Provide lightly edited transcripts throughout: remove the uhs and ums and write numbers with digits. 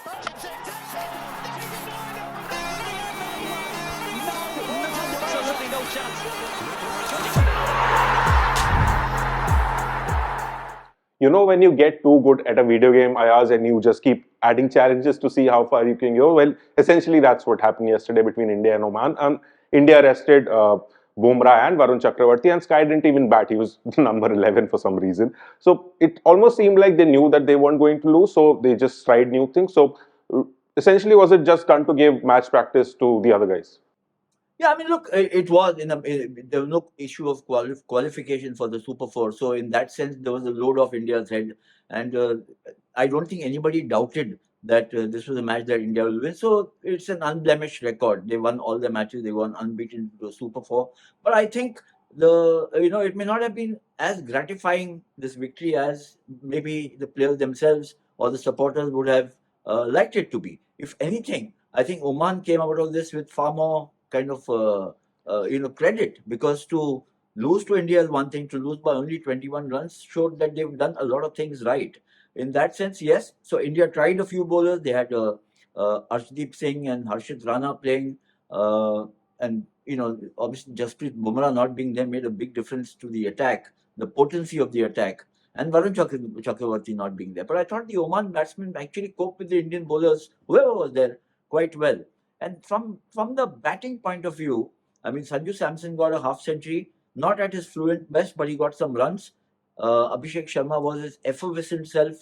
Absolutely no chance. You know, when you get too good at a video game, Ayaz, and you just keep adding challenges to see how far you can go. Well, essentially, that's what happened yesterday between India and Oman. India rested Bumrah and Varun Chakravarti, and Sky didn't even bat. He was number 11 for some reason. So it almost seemed like they knew that they weren't going to lose, so they just tried new things. So essentially, was it just done to give match practice to the other guys? Yeah, I mean, look, it was there was no issue of qualification for the Super Four. So in that sense, there was a load off India's head, and I don't think anybody doubted that this was a match that India will win. So it's an unblemished record. They won all their matches. They won unbeaten to the Super Four. But I think it may not have been as gratifying this victory as maybe the players themselves or the supporters would have liked it to be. If anything, I think Oman came out of this with far more kind of credit, because to lose to India is one thing. To lose by only 21 runs showed that they've done a lot of things right. In that sense, yes. So India tried a few bowlers. They had Arshdeep Singh and Harshit Rana playing, and obviously Jasprit Bumrah not being there made a big difference to the attack, the potency of the attack, and Varun Chakravarti not being there. But I thought the Oman batsmen actually coped with the Indian bowlers, whoever was there, quite well. And from the batting point of view, I mean, Sanju Samson got a half century, not at his fluent best, but he got some runs. Abhishek Sharma was his effervescent self.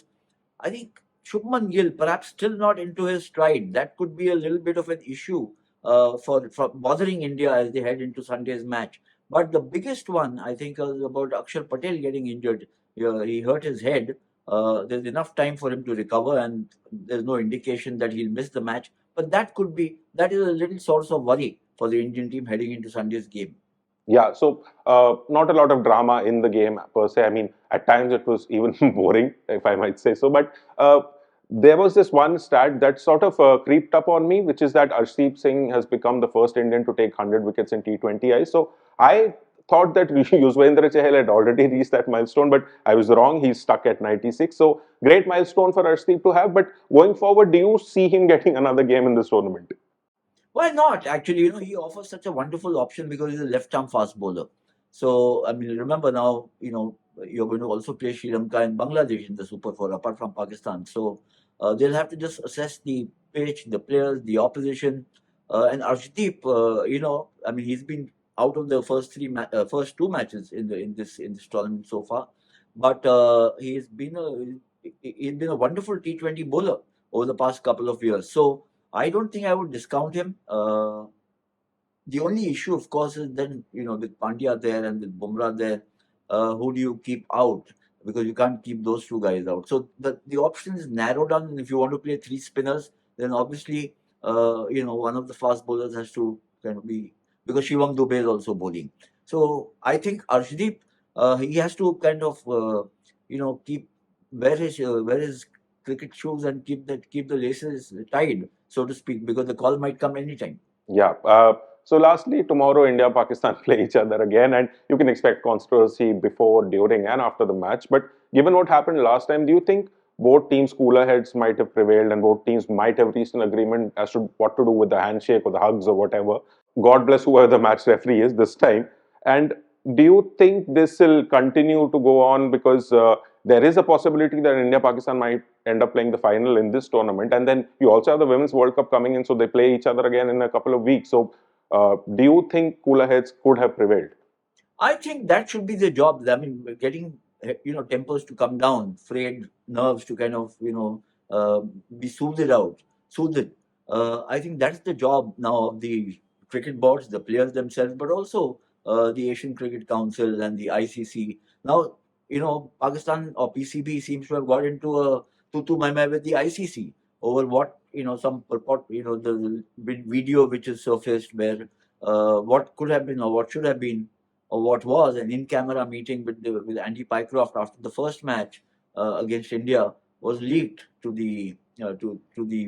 I think Shubman Gill, perhaps still not into his stride. That could be a little bit of an issue for bothering India as they head into Sunday's match. But the biggest one, I think, is about Akshar Patel getting injured. He hurt his head. There's enough time for him to recover, and there's no indication that he'll miss the match. But that is a little source of worry for the Indian team heading into Sunday's game. Yeah, so not a lot of drama in the game per se. I mean, at times it was even boring, if I might say so. But there was this one stat that sort of creeped up on me, which is that Arshdeep Singh has become the first Indian to take 100 wickets in T20I. So I thought that Yuzvendra Chahal had already reached that milestone, but I was wrong. He's stuck at 96. So great milestone for Arshdeep to have. But going forward, do you see him getting another game in this tournament? Why not? Actually, he offers such a wonderful option because he's a left-arm fast bowler. So, I mean, remember now, you're going to also play Sri Lanka and Bangladesh in the Super Four, apart from Pakistan. So, they'll have to just assess the pitch, the players, the opposition. And Arshdeep, I mean, he's been out of the first two matches in this tournament so far, but he's been a wonderful T20 bowler over the past couple of years. So I don't think I would discount him. The only issue, of course, is then with Pandya there and with Bumrah there, who do you keep out? Because you can't keep those two guys out. So the option is narrowed down. And if you want to play three spinners, then obviously one of the fast bowlers has to kind of be, because Shivam Dubey is also bowling. So I think Arshdeep, he has to kind of keep wear his cricket shoes and keep the laces tied, so to speak, because the call might come anytime. Yeah. So lastly, tomorrow India Pakistan play each other again, and you can expect controversy before, during, and after the match. But given what happened last time, do you think both teams' cooler heads might have prevailed, and both teams might have reached an agreement as to what to do with the handshake or the hugs or whatever? God bless whoever the match referee is this time. And do you think this will continue to go on, because there is a possibility that India Pakistan might end up playing the final in this tournament, and then you also have the Women's World Cup coming in, so they play each other again in a couple of weeks. So, do you think cooler heads could have prevailed? I think that should be the job. I mean, getting tempers to come down, frayed nerves to kind of be soothed. I think that's the job now of the cricket boards, the players themselves, but also the Asian Cricket Council and the ICC. Now, Pakistan or PCB seems to have got into a tutu mai with the ICC over what some purport, the video which is surfaced where what could have been or what should have been or what was an in-camera meeting with Andy Pycroft after the first match against India was leaked to the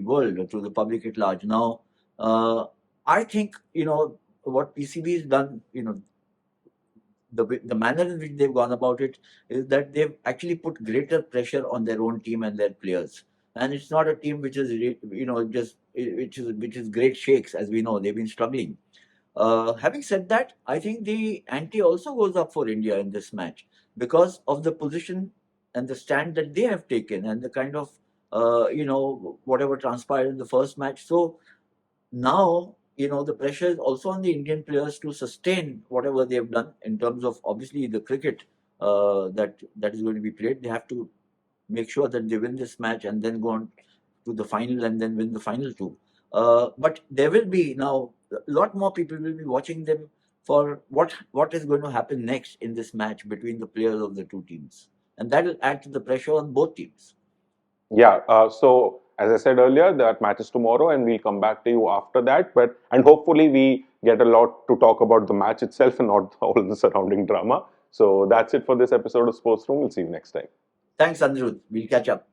world, to the public at large. Now, I think what PCB has done, the manner in which they've gone about it is that they've actually put greater pressure on their own team and their players. and it's not a team which is which is great shakes, as we know they've been struggling. Having said that, I think the ante also goes up for India in this match because of the position and the stand that they have taken and the kind of whatever transpired in the first match. So now the pressure is also on the Indian players to sustain whatever they have done in terms of obviously the cricket that is going to be played. They have to make sure that they win this match and then go on to the final and then win the final two. But there will be now a lot more people will be watching them for what is going to happen next in this match between the players of the two teams, and that will add to the pressure on both teams. Yeah. So as I said earlier, that match is tomorrow, and we'll come back to you after that. And hopefully we get a lot to talk about the match itself and not all the surrounding drama. So that's it for this episode of Sports Room. We'll see you next time. Thanks, Anirudh. We'll catch up.